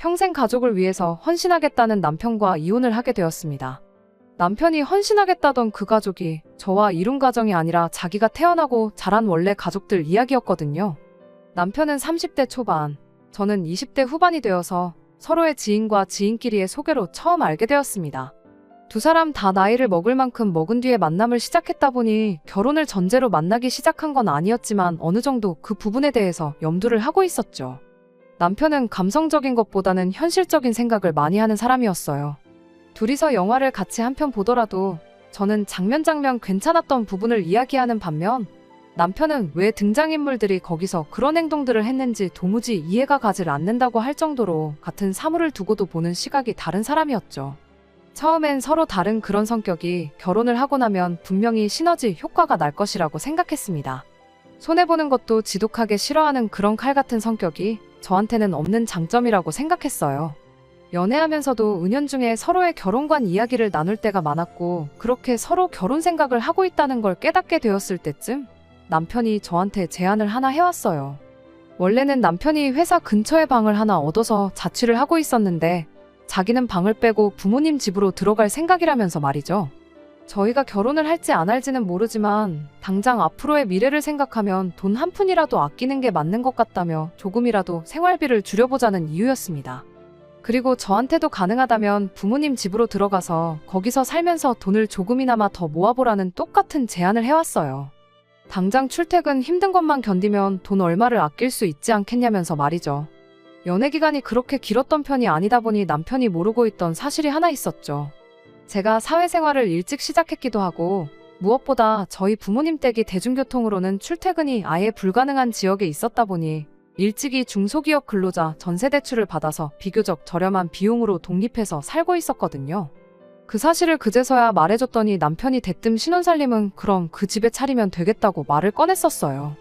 평생 가족을 위해서 헌신하겠다는 남편과 이혼을 하게 되었습니다. 남편이 헌신하겠다던 그 가족이 저와 이룬 가정이 아니라 자기가 태어나고 자란 원래 가족들 이야기였거든요. 남편은 30대 초반, 저는 20대 후반이 되어서 서로의 지인과 지인끼리의 소개로 처음 알게 되었습니다. 두 사람 다 나이를 먹을 만큼 먹은 뒤에 만남을 시작했다 보니 결혼을 전제로 만나기 시작한 건 아니었지만 어느 정도 그 부분에 대해서 염두를 하고 있었죠. 남편은 감성적인 것보다는 현실적인 생각을 많이 하는 사람이었어요. 둘이서 영화를 같이 한 편 보더라도 저는 장면 괜찮았던 부분을 이야기하는 반면 남편은 왜 등장인물들이 거기서 그런 행동들을 했는지 도무지 이해가 가질 않는다고 할 정도로 같은 사물을 두고도 보는 시각이 다른 사람이었죠. 처음엔 서로 다른 그런 성격이 결혼을 하고 나면 분명히 시너지 효과가 날 것이라고 생각했습니다. 손해보는 것도 지독하게 싫어하는 그런 칼 같은 성격이 저한테는 없는 장점이라고 생각했어요. 연애하면서도 은연중에 서로의 결혼관 이야기를 나눌 때가 많았고 그렇게 서로 결혼 생각을 하고 있다는 걸 깨닫게 되었을 때쯤 남편이 저한테 제안을 하나 해왔어요. 원래는 남편이 회사 근처에 방을 하나 얻어서 자취를 하고 있었는데 자기는 방을 빼고 부모님 집으로 들어갈 생각이라면서 말이죠. 저희가 결혼을 할지 안 할지는 모르지만 당장 앞으로의 미래를 생각하면 돈 한 푼이라도 아끼는 게 맞는 것 같다며 조금이라도 생활비를 줄여보자는 이유였습니다. 그리고 저한테도 가능하다면 부모님 집으로 들어가서 거기서 살면서 돈을 조금이나마 더 모아보라는 똑같은 제안을 해왔어요. 당장 출퇴근 힘든 것만 견디면 돈 얼마를 아낄 수 있지 않겠냐면서 말이죠. 연애 기간이 그렇게 길었던 편이 아니다 보니 남편이 모르고 있던 사실이 하나 있었죠. 제가 사회생활을 일찍 시작했기도 하고 무엇보다 저희 부모님 댁이 대중교통으로는 출퇴근이 아예 불가능한 지역에 있었다 보니 일찍이 중소기업 근로자 전세대출을 받아서 비교적 저렴한 비용으로 독립해서 살고 있었거든요. 그 사실을 그제서야 말해줬더니 남편이 대뜸 신혼살림은 그럼 그 집에 차리면 되겠다고 말을 꺼냈었어요.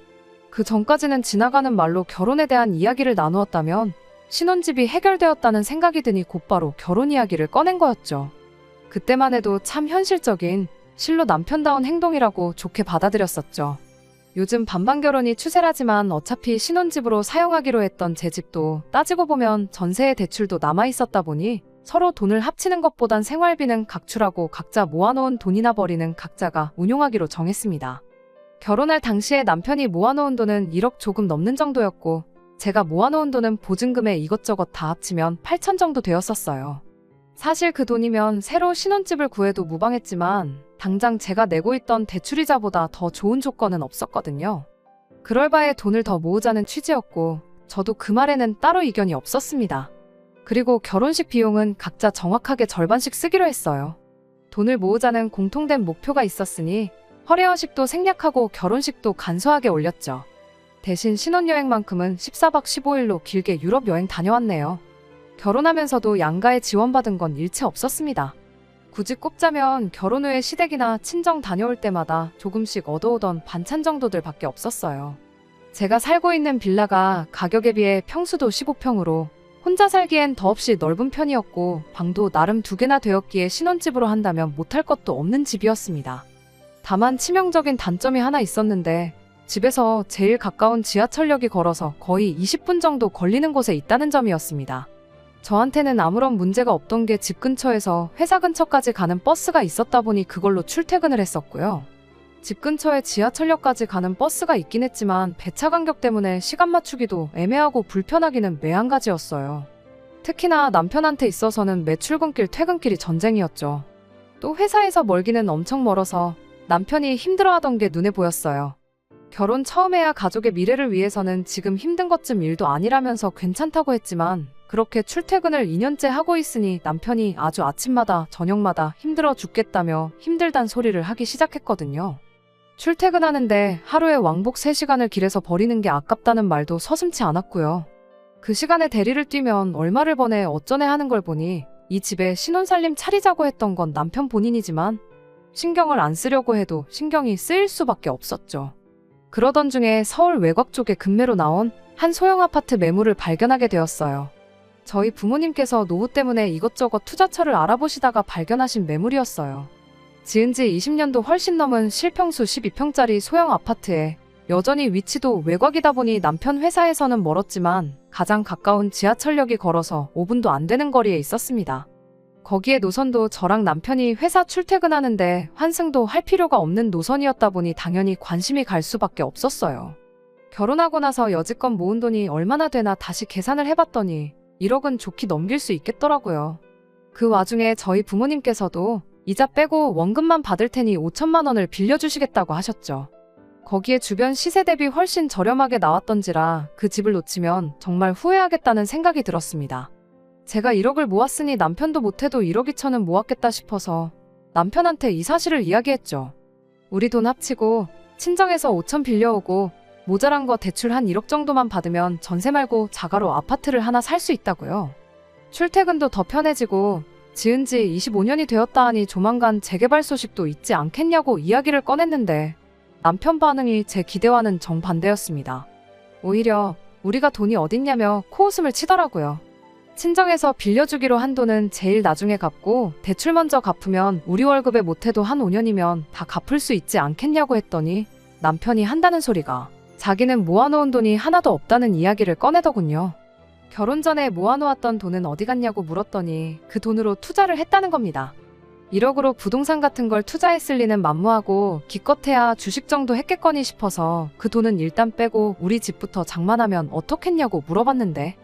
그 전까지는 지나가는 말로 결혼에 대한 이야기를 나누었다면 신혼집이 해결되었다는 생각이 드니 곧바로 결혼 이야기를 꺼낸 거였죠. 그때만 해도 참 현실적인, 실로 남편다운 행동이라고 좋게 받아들였었죠. 요즘 반반 결혼이 추세라지만 어차피 신혼집으로 사용하기로 했던 제 집도 따지고 보면 전세의 대출도 남아있었다 보니 서로 돈을 합치는 것보단 생활비는 각출하고 각자 모아놓은 돈이나 버리는 각자가 운용하기로 정했습니다. 결혼할 당시에 남편이 모아놓은 돈은 1억 조금 넘는 정도였고 제가 모아놓은 돈은 보증금에 이것저것 다 합치면 8천 정도 되었었어요. 사실 그 돈이면 새로 신혼집을 구해도 무방했지만 당장 제가 내고 있던 대출이자보다 더 좋은 조건은 없었거든요. 그럴 바에 돈을 더 모으자는 취지였고 저도 그 말에는 따로 이견이 없었습니다. 그리고 결혼식 비용은 각자 정확하게 절반씩 쓰기로 했어요. 돈을 모으자는 공통된 목표가 있었으니 허례허식도 생략하고 결혼식도 간소하게 올렸죠. 대신 신혼여행만큼은 14박 15일로 길게 유럽 여행 다녀왔네요. 결혼하면서도 양가에 지원받은 건 일체 없었습니다. 굳이 꼽자면 결혼 후에 시댁이나 친정 다녀올 때마다 조금씩 얻어오던 반찬 정도들 밖에 없었어요. 제가 살고 있는 빌라가 가격에 비해 평수도 15평으로 혼자 살기엔 더없이 넓은 편이었고 방도 나름 2개나 되었기에 신혼집으로 한다면 못할 것도 없는 집이었습니다. 다만 치명적인 단점이 하나 있었는데 집에서 제일 가까운 지하철역이 걸어서 거의 20분 정도 걸리는 곳에 있다는 점이었습니다. 저한테는 아무런 문제가 없던 게 집 근처에서 회사 근처까지 가는 버스가 있었다 보니 그걸로 출퇴근을 했었고요. 집 근처에 지하철역까지 가는 버스가 있긴 했지만 배차 간격 때문에 시간 맞추기도 애매하고 불편하기는 매한가지였어요. 특히나 남편한테 있어서는 매 출근길 퇴근길이 전쟁이었죠. 또 회사에서 멀기는 엄청 멀어서 남편이 힘들어하던 게 눈에 보였어요. 결혼 처음에야 가족의 미래를 위해서는 지금 힘든 것쯤 일도 아니라면서 괜찮다고 했지만 그렇게 출퇴근을 2년째 하고 있으니 남편이 아주 아침마다 저녁마다 힘들어 죽겠다며 힘들단 소리를 하기 시작했거든요. 출퇴근하는데 하루에 왕복 3시간을 길에서 버리는 게 아깝다는 말도 서슴지 않았고요. 그 시간에 대리를 뛰면 얼마를 버네 어쩌네 하는 걸 보니 이 집에 신혼살림 차리자고 했던 건 남편 본인이지만 신경을 안 쓰려고 해도 신경이 쓰일 수밖에 없었죠. 그러던 중에 서울 외곽 쪽에 급매로 나온 한 소형 아파트 매물을 발견하게 되었어요. 저희 부모님께서 노후 때문에 이것저것 투자처를 알아보시다가 발견하신 매물이었어요. 지은 지 20년도 훨씬 넘은 실평수 12평짜리 소형 아파트에 여전히 위치도 외곽이다 보니 남편 회사에서는 멀었지만 가장 가까운 지하철역이 걸어서 5분도 안 되는 거리에 있었습니다. 거기에 노선도 저랑 남편이 회사 출퇴근하는데 환승도 할 필요가 없는 노선이었다 보니 당연히 관심이 갈 수밖에 없었어요. 결혼하고 나서 여지껏 모은 돈이 얼마나 되나 다시 계산을 해봤더니 1억은 좋게 넘길 수 있겠더라고요. 그 와중에 저희 부모님께서도 이자 빼고 원금만 받을 테니 5천만 원을 빌려주시겠다고 하셨죠. 거기에 주변 시세 대비 훨씬 저렴하게 나왔던지라 그 집을 놓치면 정말 후회하겠다는 생각이 들었습니다. 제가 1억을 모았으니 남편도 못해도 1억 2천은 모았겠다 싶어서 남편한테 이 사실을 이야기했죠. 우리 돈 합치고 친정에서 5천 빌려오고 모자란 거 대출 한 1억 정도만 받으면 전세 말고 자가로 아파트를 하나 살 수 있다고요. 출퇴근도 더 편해지고 지은 지 25년이 되었다 하니 조만간 재개발 소식도 있지 않겠냐고 이야기를 꺼냈는데 남편 반응이 제 기대와는 정반대였습니다. 오히려 우리가 돈이 어딨냐며 코웃음을 치더라고요. 친정에서 빌려주기로 한 돈은 제일 나중에 갚고 대출 먼저 갚으면 우리 월급에 못해도 한 5년이면 다 갚을 수 있지 않겠냐고 했더니 남편이 한다는 소리가 자기는 모아놓은 돈이 하나도 없다는 이야기를 꺼내더군요. 결혼 전에 모아놓았던 돈은 어디 갔냐고 물었더니 그 돈으로 투자를 했다는 겁니다. 1억으로 부동산 같은 걸 투자했을 리는 만무하고 기껏해야 주식 정도 했겠거니 싶어서 그 돈은 일단 빼고 우리 집부터 장만하면 어떻겠냐고 물어봤는데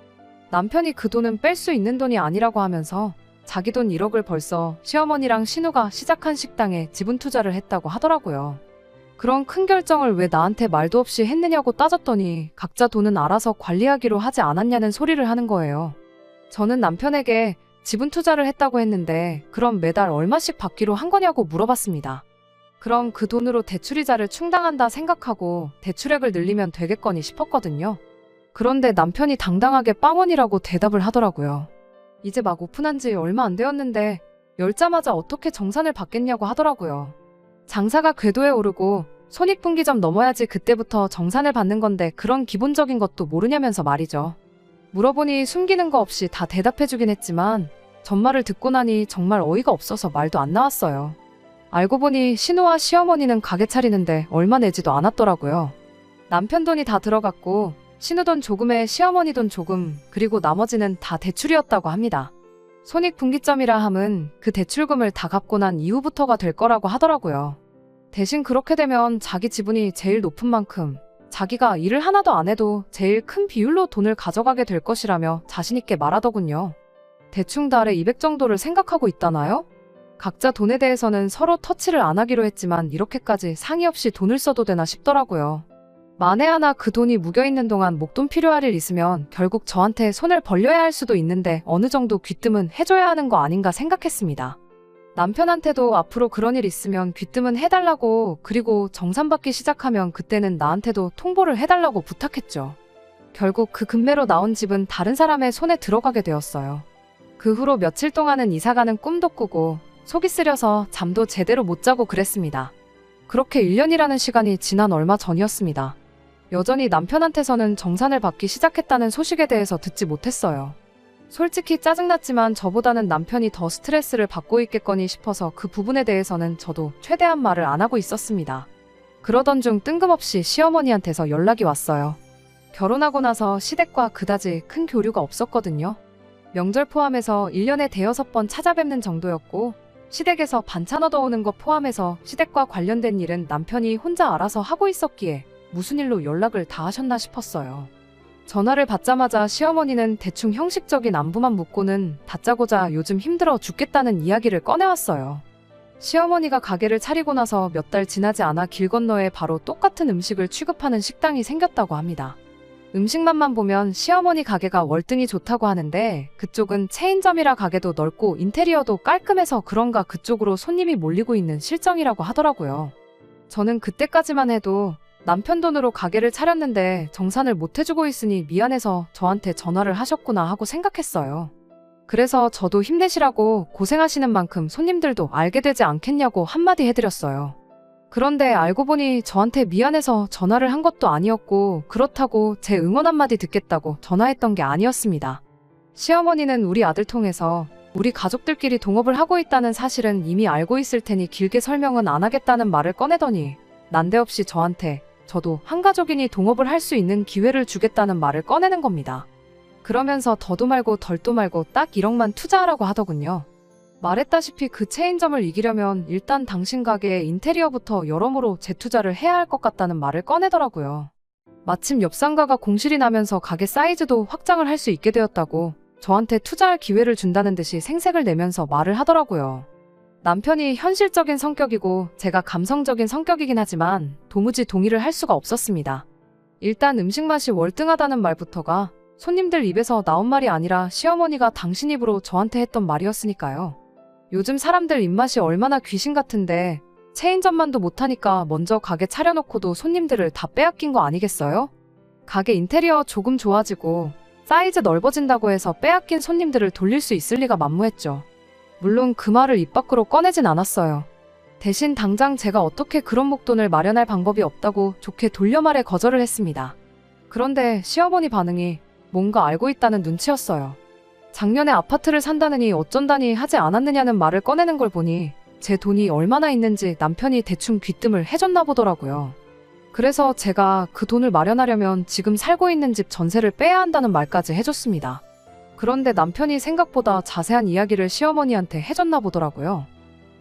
남편이 그 돈은 뺄 수 있는 돈이 아니라고 하면서 자기 돈 1억을 벌써 시어머니랑 신우가 시작한 식당에 지분 투자를 했다고 하더라고요. 그런 큰 결정을 왜 나한테 말도 없이 했느냐고 따졌더니 각자 돈은 알아서 관리하기로 하지 않았냐는 소리를 하는 거예요. 저는 남편에게 지분 투자를 했다고 했는데 그럼 매달 얼마씩 받기로 한 거냐고 물어봤습니다. 그럼 그 돈으로 대출이자를 충당한다 생각하고 대출액을 늘리면 되겠거니 싶었거든요. 그런데 남편이 당당하게 빵원이라고 대답을 하더라고요. 이제 막 오픈한 지 얼마 안 되었는데 열자마자 어떻게 정산을 받겠냐고 하더라고요. 장사가 궤도에 오르고 손익분기점 넘어야지 그때부터 정산을 받는 건데 그런 기본적인 것도 모르냐면서 말이죠. 물어보니 숨기는 거 없이 다 대답해주긴 했지만 전말을 듣고 나니 정말 어이가 없어서 말도 안 나왔어요. 알고 보니 신우와 시어머니는 가게 차리는데 얼마 내지도 않았더라고요. 남편 돈이 다 들어갔고 신우 돈 조금에 시어머니 돈 조금 그리고 나머지는 다 대출이었다고 합니다. 손익분기점이라 함은 그 대출금을 다 갚고 난 이후부터가 될 거라고 하더라고요. 대신 그렇게 되면 자기 지분이 제일 높은 만큼 자기가 일을 하나도 안 해도 제일 큰 비율로 돈을 가져가게 될 것이라며 자신있게 말하더군요. 대충 달에 200 정도를 생각하고 있다나요? 각자 돈에 대해서는 서로 터치를 안 하기로 했지만 이렇게까지 상의 없이 돈을 써도 되나 싶더라고요. 만에 하나 그 돈이 묵여있는 동안 목돈 필요할 일 있으면 결국 저한테 손을 벌려야 할 수도 있는데 어느 정도 귀뜸은 해줘야 하는 거 아닌가 생각했습니다. 남편한테도 앞으로 그런 일 있으면 귀뜸은 해달라고 그리고 정산받기 시작하면 그때는 나한테도 통보를 해달라고 부탁했죠. 결국 그 금매로 나온 집은 다른 사람의 손에 들어가게 되었어요. 그 후로 며칠 동안은 이사가는 꿈도 꾸고 속이 쓰려서 잠도 제대로 못 자고 그랬습니다. 그렇게 1년이라는 시간이 지난 얼마 전이었습니다. 여전히 남편한테서는 정산을 받기 시작했다는 소식에 대해서 듣지 못했어요. 솔직히 짜증났지만 저보다는 남편이 더 스트레스를 받고 있겠거니 싶어서 그 부분에 대해서는 저도 최대한 말을 안 하고 있었습니다. 그러던 중 뜬금없이 시어머니한테서 연락이 왔어요. 결혼하고 나서 시댁과 그다지 큰 교류가 없었거든요. 명절 포함해서 1년에 대여섯 번 찾아뵙는 정도였고 시댁에서 반찬 얻어오는 거 포함해서 시댁과 관련된 일은 남편이 혼자 알아서 하고 있었기에 무슨 일로 연락을 다 하셨나 싶었어요. 전화를 받자마자 시어머니는 대충 형식적인 안부만 묻고는 다짜고짜 요즘 힘들어 죽겠다는 이야기를 꺼내왔어요. 시어머니가 가게를 차리고 나서 몇 달 지나지 않아 길 건너에 바로 똑같은 음식을 취급하는 식당이 생겼다고 합니다. 음식만만 보면 시어머니 가게가 월등히 좋다고 하는데 그쪽은 체인점이라 가게도 넓고 인테리어도 깔끔해서 그런가 그쪽으로 손님이 몰리고 있는 실정이라고 하더라고요. 저는 그때까지만 해도 남편 돈으로 가게를 차렸는데 정산을 못 해주고 있으니 미안해서 저한테 전화를 하셨구나 하고 생각했어요. 그래서 저도 힘내시라고 고생하시는 만큼 손님들도 알게 되지 않겠냐고 한마디 해드렸어요. 그런데 알고 보니 저한테 미안해서 전화를 한 것도 아니었고 그렇다고 제 응원 한마디 듣겠다고 전화했던 게 아니었습니다. 시어머니는 우리 아들 통해서 우리 가족들끼리 동업을 하고 있다는 사실은 이미 알고 있을 테니 길게 설명은 안 하겠다는 말을 꺼내더니 난데없이 저한테 저도 한 가족이니 동업을 할 수 있는 기회를 주겠다는 말을 꺼내는 겁니다. 그러면서 더도 말고 덜도 말고 딱 1억만 투자하라고 하더군요. 말했다시피 그 체인점을 이기려면 일단 당신 가게의 인테리어부터 여러모로 재투자를 해야 할 것 같다는 말을 꺼내더라고요. 마침 옆 상가가 공실이 나면서 가게 사이즈도 확장을 할 수 있게 되었다고 저한테 투자할 기회를 준다는 듯이 생색을 내면서 말을 하더라고요. 남편이 현실적인 성격이고 제가 감성적인 성격이긴 하지만 도무지 동의를 할 수가 없었습니다. 일단 음식 맛이 월등하다는 말부터가 손님들 입에서 나온 말이 아니라 시어머니가 당신 입으로 저한테 했던 말이었으니까요. 요즘 사람들 입맛이 얼마나 귀신 같은데 체인점만도 못하니까 먼저 가게 차려놓고도 손님들을 다 빼앗긴 거 아니겠어요? 가게 인테리어 조금 좋아지고 사이즈 넓어진다고 해서 빼앗긴 손님들을 돌릴 수 있을 리가 만무했죠. 물론 그 말을 입 밖으로 꺼내진 않았어요. 대신 당장 제가 어떻게 그런 목돈을 마련할 방법이 없다고 좋게 돌려 말해 거절을 했습니다. 그런데 시어머니 반응이 뭔가 알고 있다는 눈치였어요. 작년에 아파트를 산다느니 어쩐다니 하지 않았느냐는 말을 꺼내는 걸 보니 제 돈이 얼마나 있는지 남편이 대충 귀뜸을 해줬나 보더라고요. 그래서 제가 그 돈을 마련하려면 지금 살고 있는 집 전세를 빼야 한다는 말까지 해줬습니다. 그런데 남편이 생각보다 자세한 이야기를 시어머니한테 해줬나 보더라고요.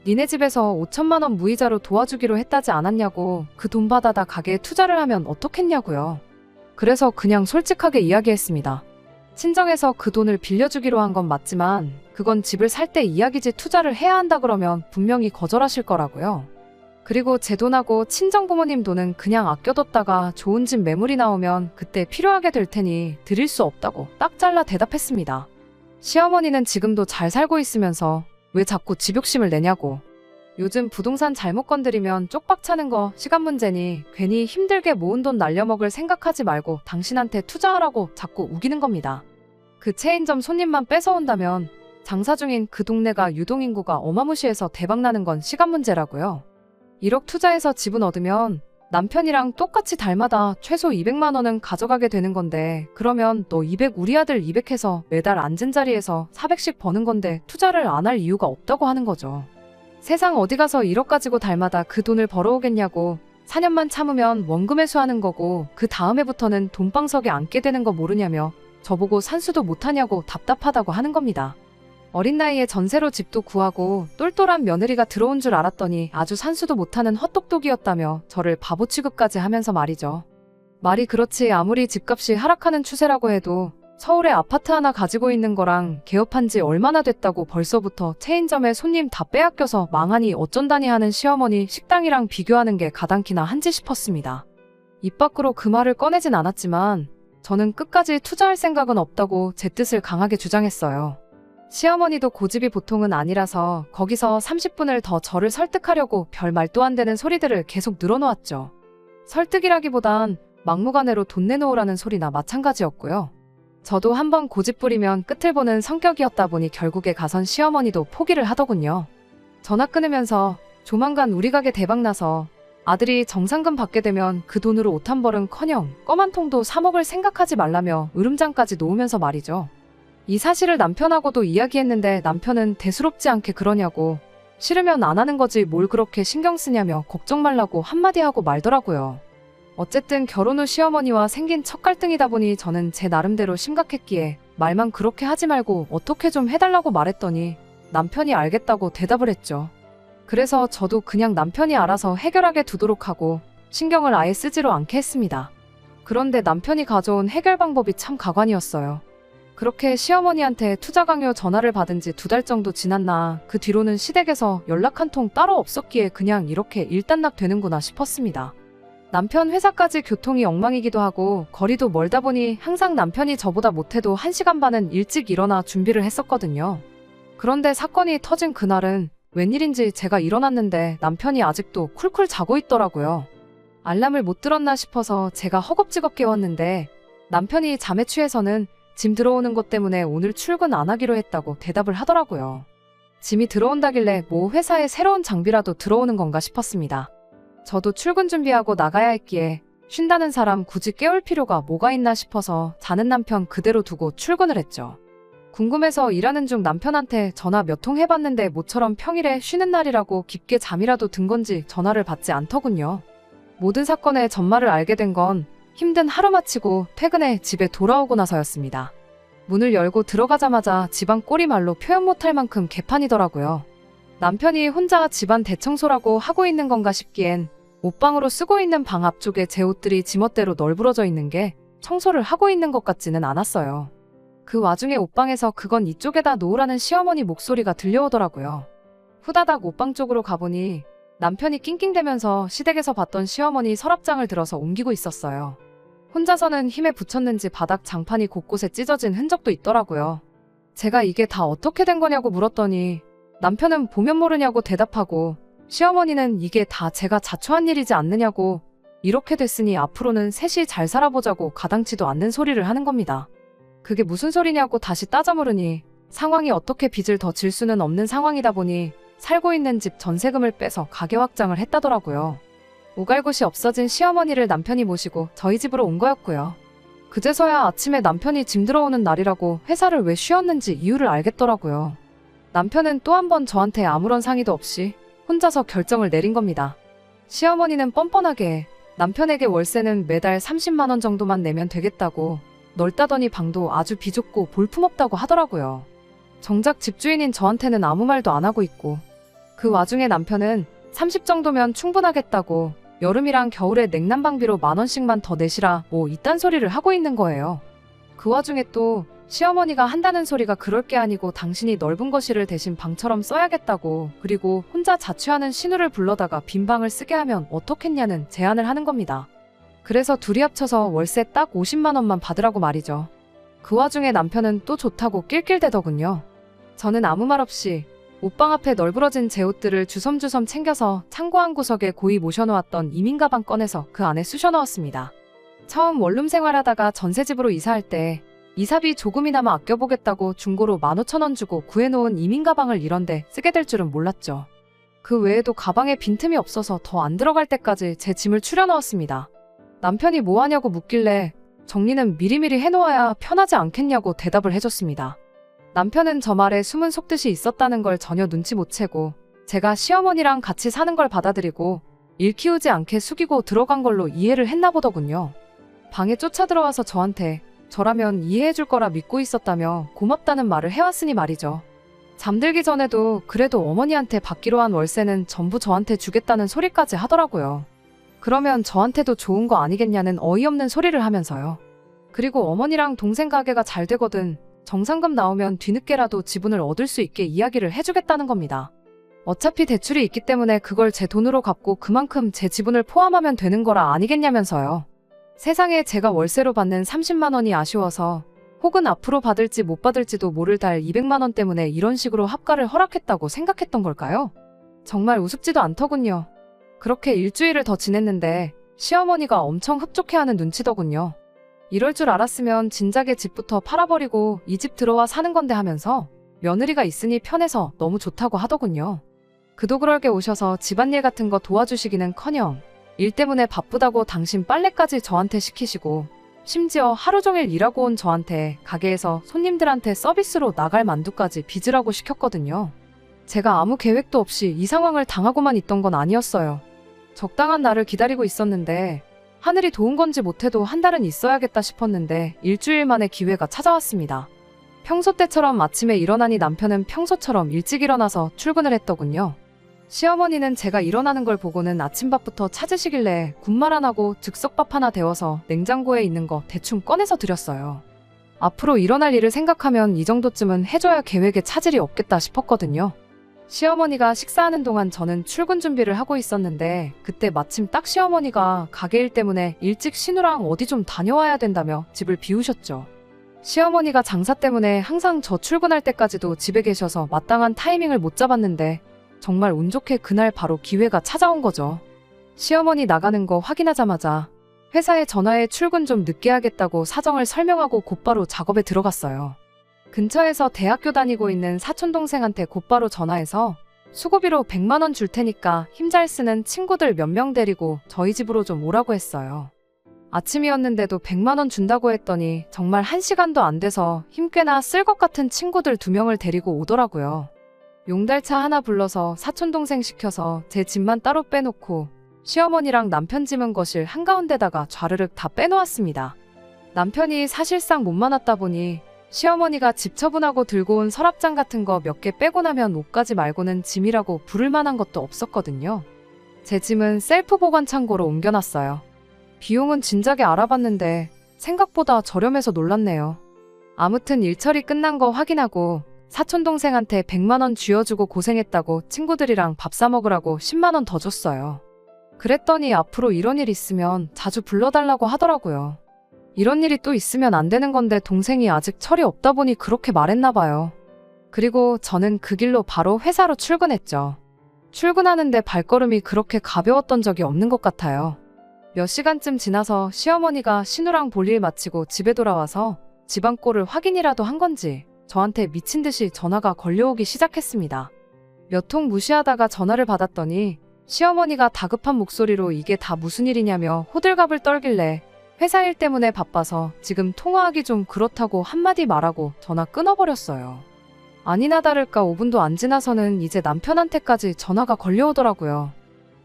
니네 집에서 5천만 원 무이자로 도와주기로 했다지 않았냐고 그 돈 받아다 가게에 투자를 하면 어떻겠냐고요. 그래서 그냥 솔직하게 이야기했습니다. 친정에서 그 돈을 빌려주기로 한 건 맞지만 그건 집을 살 때 이야기지 투자를 해야 한다 그러면 분명히 거절하실 거라고요. 그리고 제 돈하고 친정부모님 돈은 그냥 아껴뒀다가 좋은 집 매물이 나오면 그때 필요하게 될 테니 드릴 수 없다고 딱 잘라 대답했습니다. 시어머니는 지금도 잘 살고 있으면서 왜 자꾸 집 욕심을 내냐고. 요즘 부동산 잘못 건드리면 쪽박 차는 거 시간 문제니 괜히 힘들게 모은 돈 날려먹을 생각하지 말고 당신한테 투자하라고 자꾸 우기는 겁니다. 그 체인점 손님만 뺏어온다면 장사 중인 그 동네가 유동인구가 어마무시해서 대박나는 건 시간 문제라고요. 1억 투자해서 집은 얻으면 남편이랑 똑같이 달마다 최소 200만 원은 가져가게 되는 건데 그러면 너 200 우리 아들 200 해서 매달 앉은 자리에서 400씩 버는 건데 투자를 안 할 이유가 없다고 하는 거죠. 세상 어디 가서 1억 가지고 달마다 그 돈을 벌어오겠냐고. 4년만 참으면 원금 회수하는 거고 그 다음 해부터는 돈방석에 앉게 되는 거 모르냐며 저보고 산수도 못하냐고 답답하다고 하는 겁니다. 어린 나이에 전세로 집도 구하고 똘똘한 며느리가 들어온 줄 알았더니 아주 산수도 못하는 헛똑똑이었다며 저를 바보 취급까지 하면서 말이죠. 말이 그렇지 아무리 집값이 하락하는 추세라고 해도 서울에 아파트 하나 가지고 있는 거랑 개업한 지 얼마나 됐다고 벌써부터 체인점에 손님 다 빼앗겨서 망하니 어쩐다니 하는 시어머니 식당이랑 비교하는 게 가당키나 한지 싶었습니다. 입 밖으로 그 말을 꺼내진 않았지만 저는 끝까지 투자할 생각은 없다고 제 뜻을 강하게 주장했어요. 시어머니도 고집이 보통은 아니라서 거기서 30분을 더 저를 설득하려고 별 말도 안 되는 소리들을 계속 늘어놓았죠. 설득이라기보단 막무가내로 돈 내놓으라는 소리나 마찬가지였고요. 저도 한번 고집 부리면 끝을 보는 성격이었다 보니 결국에 가선 시어머니도 포기를 하더군요. 전화 끊으면서 조만간 우리 가게 대박나서 아들이 정상금 받게 되면 그 돈으로 옷 한 벌은커녕 껌 한 통도 사 먹을 생각하지 말라며 으름장까지 놓으면서 말이죠. 이 사실을 남편하고도 이야기했는데 남편은 대수롭지 않게 그러냐고 싫으면 안 하는 거지 뭘 그렇게 신경 쓰냐며 걱정 말라고 한마디 하고 말더라고요. 어쨌든 결혼 후 시어머니와 생긴 첫 갈등이다 보니 저는 제 나름대로 심각했기에 말만 그렇게 하지 말고 어떻게 좀 해달라고 말했더니 남편이 알겠다고 대답을 했죠. 그래서 저도 그냥 남편이 알아서 해결하게 두도록 하고 신경을 아예 쓰지로 않게 했습니다. 그런데 남편이 가져온 해결 방법이 참 가관이었어요. 그렇게 시어머니한테 투자 강요 전화를 받은 지 2달 정도 지났나 그 뒤로는 시댁에서 연락 한 통 따로 없었기에 그냥 이렇게 일단락 되는구나 싶었습니다. 남편 회사까지 교통이 엉망이기도 하고 거리도 멀다 보니 항상 남편이 저보다 못해도 1시간 반은 일찍 일어나 준비를 했었거든요. 그런데 사건이 터진 그날은 웬일인지 제가 일어났는데 남편이 아직도 쿨쿨 자고 있더라고요. 알람을 못 들었나 싶어서 제가 허겁지겁 깨웠는데 남편이 잠에 취해서는 짐 들어오는 것 때문에 오늘 출근 안 하기로 했다고 대답을 하더라고요. 짐이 들어온다길래 뭐 회사에 새로운 장비라도 들어오는 건가 싶었습니다. 저도 출근 준비하고 나가야 했기에 쉰다는 사람 굳이 깨울 필요가 뭐가 있나 싶어서 자는 남편 그대로 두고 출근을 했죠. 궁금해서 일하는 중 남편한테 전화 몇 통 해봤는데 모처럼 평일에 쉬는 날이라고 깊게 잠이라도 든 건지 전화를 받지 않더군요. 모든 사건의 전말을 알게 된 건 힘든 하루 마치고 퇴근해 집에 돌아오고 나서였습니다. 문을 열고 들어가자마자 집안 꼴이 말로 표현 못할 만큼 개판이더라고요. 남편이 혼자 집안 대청소라고 하고 있는 건가 싶기엔 옷방으로 쓰고 있는 방 앞쪽에 제 옷들이 지멋대로 널브러져 있는 게 청소를 하고 있는 것 같지는 않았어요. 그 와중에 옷방에서 그건 이쪽에다 놓으라는 시어머니 목소리가 들려오더라고요. 후다닥 옷방 쪽으로 가보니 남편이 낑낑대면서 시댁에서 봤던 시어머니 서랍장을 들어서 옮기고 있었어요. 혼자서는 힘에 부쳤는지 바닥 장판이 곳곳에 찢어진 흔적도 있더라고요. 제가 이게 다 어떻게 된 거냐고 물었더니 남편은 보면 모르냐고 대답하고 시어머니는 이게 다 제가 자초한 일이지 않느냐고 이렇게 됐으니 앞으로는 셋이 잘 살아보자고 가당치도 않는 소리를 하는 겁니다. 그게 무슨 소리냐고 다시 따져 물으니 상황이 어떻게 빚을 더 질 수는 없는 상황이다 보니 살고 있는 집 전세금을 빼서 가게 확장을 했다더라고요. 오갈 곳이 없어진 시어머니를 남편이 모시고 저희 집으로 온 거였고요. 그제서야 아침에 남편이 짐 들어오는 날이라고 회사를 왜 쉬었는지 이유를 알겠더라고요. 남편은 또 한 번 저한테 아무런 상의도 없이 혼자서 결정을 내린 겁니다. 시어머니는 뻔뻔하게 남편에게 월세는 매달 30만 원 정도만 내면 되겠다고 넓다더니 방도 아주 비좁고 볼품없다고 하더라고요. 정작 집주인인 저한테는 아무 말도 안 하고 있고 그 와중에 남편은 30 정도면 충분하겠다고 여름이랑 겨울에 냉난방비로 10,000원씩만 더 내시라 뭐 이딴 소리를 하고 있는 거예요. 그 와중에 또 시어머니가 한다는 소리가 그럴 게 아니고 당신이 넓은 거실을 대신 방처럼 써야겠다고 그리고 혼자 자취하는 신우를 불러다가 빈 방을 쓰게 하면 어떻겠냐는 제안을 하는 겁니다. 그래서 둘이 합쳐서 월세 딱 50만 원만 받으라고 말이죠. 그 와중에 남편은 또 좋다고 낄낄대더군요. 저는 아무 말 없이 옷방 앞에 널브러진 제 옷들을 주섬주섬 챙겨서 창고 한 구석에 고이 모셔놓았던 이민 가방 꺼내서 그 안에 쑤셔 넣었습니다. 처음 원룸 생활하다가 전세집으로 이사할 때 이사비 조금이나마 아껴보겠다고 중고로 15,000원 주고 구해놓은 이민 가방을 이런데 쓰게 될 줄은 몰랐죠. 그 외에도 가방에 빈틈이 없어서 더 안 들어갈 때까지 제 짐을 추려 넣었습니다. 남편이 뭐 하냐고 묻길래 정리는 미리미리 해놓아야 편하지 않겠냐고 대답을 해줬습니다. 남편은 저 말에 숨은 속뜻이 있었다는 걸 전혀 눈치 못 채고 제가 시어머니랑 같이 사는 걸 받아들이고 일 키우지 않게 숙이고 들어간 걸로 이해를 했나 보더군요. 방에 쫓아 들어와서 저한테 저라면 이해해줄 거라 믿고 있었다며 고맙다는 말을 해왔으니 말이죠. 잠들기 전에도 그래도 어머니한테 받기로 한 월세는 전부 저한테 주겠다는 소리까지 하더라고요. 그러면 저한테도 좋은 거 아니겠냐는 어이없는 소리를 하면서요. 그리고 어머니랑 동생 가게가 잘 되거든 정상금 나오면 뒤늦게라도 지분을 얻을 수 있게 이야기를 해주겠다는 겁니다. 어차피 대출이 있기 때문에 그걸 제 돈으로 갚고 그만큼 제 지분을 포함하면 되는 거라 아니겠냐면서요. 세상에 제가 월세로 받는 30만 원이 아쉬워서 혹은 앞으로 받을지 못 받을지도 모를 달 200만 원 때문에 이런 식으로 합가를 허락했다고 생각했던 걸까요? 정말 우습지도 않더군요. 그렇게 일주일을 더 지냈는데 시어머니가 엄청 흡족해하는 눈치더군요. 이럴 줄 알았으면 진작에 집부터 팔아버리고 이 집 들어와 사는 건데 하면서 며느리가 있으니 편해서 너무 좋다고 하더군요. 그도 그럴 게 오셔서 집안일 같은 거 도와주시기는커녕 일 때문에 바쁘다고 당신 빨래까지 저한테 시키시고 심지어 하루 종일 일하고 온 저한테 가게에서 손님들한테 서비스로 나갈 만두까지 빚으라고 시켰거든요. 제가 아무 계획도 없이 이 상황을 당하고만 있던 건 아니었어요. 적당한 날을 기다리고 있었는데 하늘이 도운 건지 못해도 한 달은 있어야겠다 싶었는데 일주일 만에 기회가 찾아왔습니다. 평소 때처럼 아침에 일어나니 남편은 평소처럼 일찍 일어나서 출근을 했더군요. 시어머니는 제가 일어나는 걸 보고는 아침밥부터 찾으시길래 군말 안 하고 즉석밥 하나 데워서 냉장고에 있는 거 대충 꺼내서 드렸어요. 앞으로 일어날 일을 생각하면 이 정도쯤은 해줘야 계획에 차질이 없겠다 싶었거든요. 시어머니가 식사하는 동안 저는 출근 준비를 하고 있었는데 그때 마침 딱 시어머니가 가게 일 때문에 일찍 신우랑 어디 좀 다녀와야 된다며 집을 비우셨죠. 시어머니가 장사 때문에 항상 저 출근할 때까지도 집에 계셔서 마땅한 타이밍을 못 잡았는데 정말 운 좋게 그날 바로 기회가 찾아온 거죠. 시어머니 나가는 거 확인하자마자 회사에 전화해 출근 좀 늦게 하겠다고 사정을 설명하고 곧바로 작업에 들어갔어요. 근처에서 대학교 다니고 있는 사촌동생한테 곧바로 전화해서 수고비로 100만 원 줄 테니까 힘 잘 쓰는 친구들 몇 명 데리고 저희 집으로 좀 오라고 했어요. 아침이었는데도 100만 원 준다고 했더니 정말 1시간도 안 돼서 힘 꽤나 쓸 것 같은 친구들 2명을 데리고 오더라고요. 용달차 하나 불러서 사촌동생 시켜서 제 집만 따로 빼놓고 시어머니랑 남편 짐은 거실 한가운데다가 좌르륵 다 빼놓았습니다. 남편이 사실상 못 많았다 보니 시어머니가 집 처분하고 들고 온 서랍장 같은 거 몇 개 빼고 나면 옷가지 말고는 짐이라고 부를 만한 것도 없었거든요. 제 짐은 셀프 보관 창고로 옮겨놨어요. 비용은 진작에 알아봤는데 생각보다 저렴해서 놀랐네요. 아무튼 일처리 끝난 거 확인하고 사촌동생한테 100만 원 쥐어주고 고생했다고 친구들이랑 밥 사 먹으라고 10만 원 더 줬어요. 그랬더니 앞으로 이런 일 있으면 자주 불러달라고 하더라고요. 이런 일이 또 있으면 안 되는 건데 동생이 아직 철이 없다 보니 그렇게 말했나 봐요. 그리고 저는 그 길로 바로 회사로 출근했죠. 출근하는데 발걸음이 그렇게 가벼웠던 적이 없는 것 같아요. 몇 시간쯤 지나서 시어머니가 신우랑 볼일 마치고 집에 돌아와서 집안 꼴을 확인이라도 한 건지 저한테 미친 듯이 전화가 걸려오기 시작했습니다. 몇 통 무시하다가 전화를 받았더니 시어머니가 다급한 목소리로 이게 다 무슨 일이냐며 호들갑을 떨길래 회사 일 때문에 바빠서 지금 통화하기 좀 그렇다고 한마디 말하고 전화 끊어버렸어요. 아니나 다를까 5분도 안 지나서는 이제 남편한테까지 전화가 걸려오더라고요.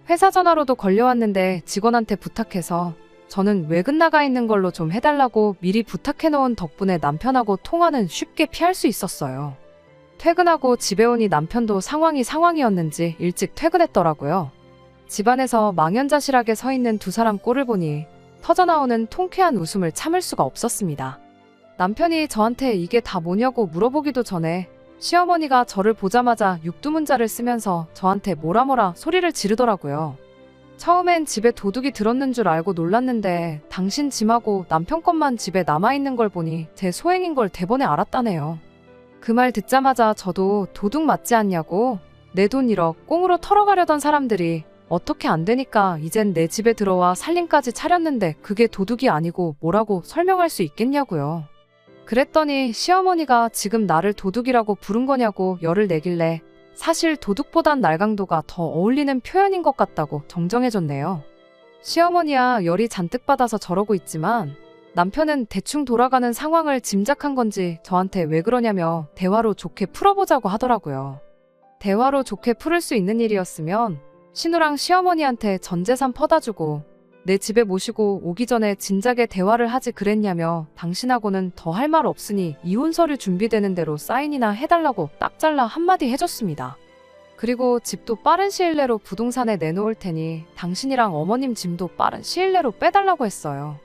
회사 전화로도 걸려왔는데 직원한테 부탁해서 저는 외근 나가 있는 걸로 좀 해달라고 미리 부탁해놓은 덕분에 남편하고 통화는 쉽게 피할 수 있었어요. 퇴근하고 집에 오니 남편도 상황이었는지 일찍 퇴근했더라고요. 집안에서 망연자실하게 서 있는 두 사람 꼴을 보니 터져나오는 통쾌한 웃음을 참을 수가 없었습니다. 남편이 저한테 이게 다 뭐냐고 물어보기도 전에 시어머니가 저를 보자마자 육두문자를 쓰면서 저한테 뭐라 소리를 지르더라고요. 처음엔 집에 도둑이 들었는 줄 알고 놀랐는데 당신 짐하고 남편 것만 집에 남아있는 걸 보니 제 소행인 걸 대번에 알았다네요. 그 말 듣자마자 저도 도둑 맞지 않냐고 내 돈 1억 꽁으로 털어가려던 사람들이 어떻게 안 되니까 이젠 내 집에 들어와 살림까지 차렸는데 그게 도둑이 아니고 뭐라고 설명할 수 있겠냐고요. 그랬더니 시어머니가 지금 나를 도둑이라고 부른 거냐고 열을 내길래 사실 도둑보단 날강도가 더 어울리는 표현인 것 같다고 정정해줬네요. 시어머니야 열이 잔뜩 받아서 저러고 있지만 남편은 대충 돌아가는 상황을 짐작한 건지 저한테 왜 그러냐며 대화로 좋게 풀어보자고 하더라고요. 대화로 좋게 풀을 수 있는 일이었으면 신우랑 시어머니한테 전 재산 퍼다주고 내 집에 모시고 오기 전에 진작에 대화를 하지 그랬냐며 당신하고는 더 할 말 없으니 이혼 서류 준비되는 대로 사인이나 해달라고 딱 잘라 한마디 해줬습니다. 그리고 집도 빠른 시일 내로 부동산에 내놓을 테니 당신이랑 어머님 짐도 빠른 시일 내로 빼달라고 했어요.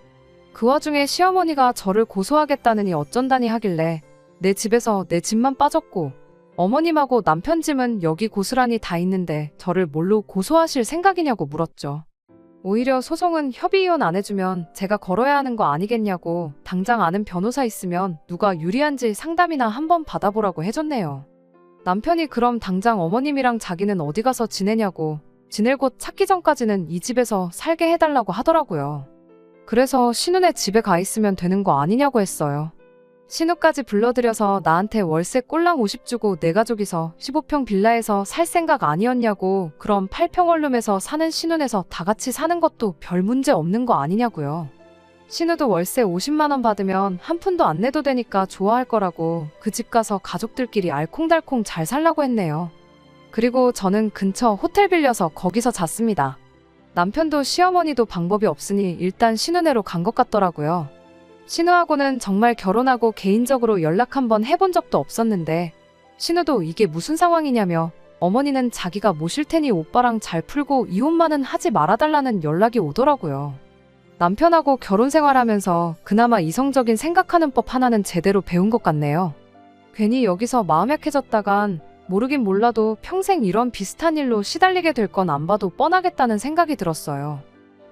그 와중에 시어머니가 저를 고소하겠다느니 어쩐다니 하길래 내 집에서 내 짐만 빠졌고 어머님하고 남편 짐은 여기 고스란히 다 있는데 저를 뭘로 고소하실 생각이냐고 물었죠. 오히려 소송은 협의 이혼 안 해주면 제가 걸어야 하는 거 아니겠냐고 당장 아는 변호사 있으면 누가 유리한지 상담이나 한번 받아보라고 해줬네요. 남편이 그럼 당장 어머님이랑 자기는 어디 가서 지내냐고 지낼 곳 찾기 전까지는 이 집에서 살게 해달라고 하더라고요. 그래서 신우네 집에 가 있으면 되는 거 아니냐고 했어요. 신우까지 불러들여서 나한테 월세 꼴랑 50 주고 내 가족이서 15평 빌라에서 살 생각 아니었냐고 그럼 8평 원룸에서 사는 신우네서 다 같이 사는 것도 별 문제 없는 거 아니냐고요. 신우도 월세 50만 원 받으면 한 푼도 안 내도 되니까 좋아할 거라고 그 집 가서 가족들끼리 알콩달콩 잘 살라고 했네요. 그리고 저는 근처 호텔 빌려서 거기서 잤습니다. 남편도 시어머니도 방법이 없으니 일단 신우네로 간 것 같더라고요. 신우하고는 정말 결혼하고 개인적으로 연락 한번 해본 적도 없었는데 신우도 이게 무슨 상황이냐며 어머니는 자기가 모실 테니 오빠랑 잘 풀고 이혼만은 하지 말아달라는 연락이 오더라고요. 남편하고 결혼 생활하면서 그나마 이성적인 생각하는 법 하나는 제대로 배운 것 같네요. 괜히 여기서 마음 약해졌다간 모르긴 몰라도 평생 이런 비슷한 일로 시달리게 될 건 안 봐도 뻔하겠다는 생각이 들었어요.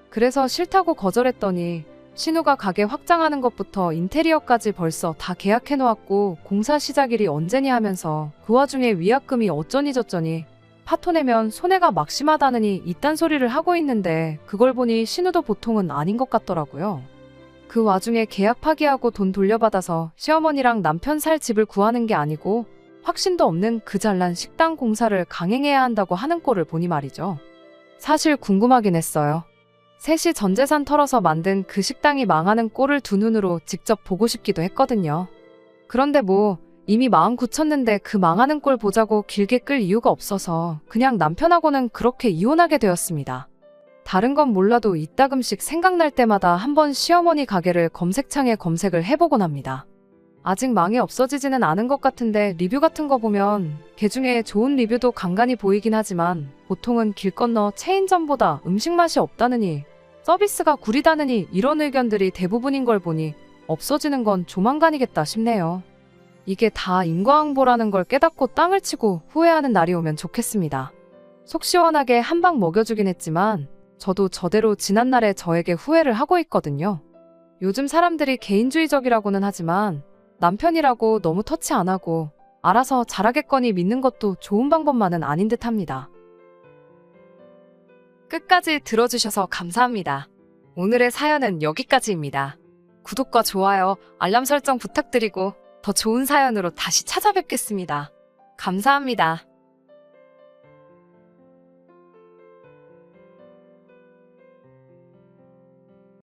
그래서 싫다고 거절했더니 신우가 가게 확장하는 것부터 인테리어까지 벌써 다 계약해놓았고 공사 시작일이 언제니 하면서 그 와중에 위약금이 어쩌니 저쩌니 파토 내면 손해가 막심하다느니 이딴 소리를 하고 있는데 그걸 보니 신우도 보통은 아닌 것 같더라고요. 그 와중에 계약 파기하고 돈 돌려받아서 시어머니랑 남편 살 집을 구하는 게 아니고 확신도 없는 그 잘난 식당 공사를 강행해야 한다고 하는 꼴을 보니 말이죠. 사실 궁금하긴 했어요. 셋이 전재산 털어서 만든 그 식당이 망하는 꼴을 두 눈으로 직접 보고 싶기도 했거든요. 그런데 뭐 이미 마음 굳혔는데 그 망하는 꼴 보자고 길게 끌 이유가 없어서 그냥 남편하고는 그렇게 이혼하게 되었습니다. 다른 건 몰라도 이따금씩 생각날 때마다 한번 시어머니 가게를 검색창에 검색을 해보곤 합니다. 아직 망해 없어지지는 않은 것 같은데 리뷰 같은 거 보면 개중에 좋은 리뷰도 간간히 보이긴 하지만 보통은 길 건너 체인점보다 음식 맛이 없다느니 서비스가 구리다느니 이런 의견들이 대부분인 걸 보니 없어지는 건 조만간이겠다 싶네요. 이게 다 인과응보라는 걸 깨닫고 땅을 치고 후회하는 날이 오면 좋겠습니다. 속 시원하게 한 방 먹여주긴 했지만 저도 저대로 지난날에 저에게 후회를 하고 있거든요. 요즘 사람들이 개인주의적이라고는 하지만 남편이라고 너무 터치 안 하고 알아서 잘하겠거니 믿는 것도 좋은 방법만은 아닌 듯 합니다. 끝까지 들어주셔서 감사합니다. 오늘의 사연은 여기까지입니다. 구독과 좋아요, 알람 설정 부탁드리고 더 좋은 사연으로 다시 찾아뵙겠습니다. 감사합니다.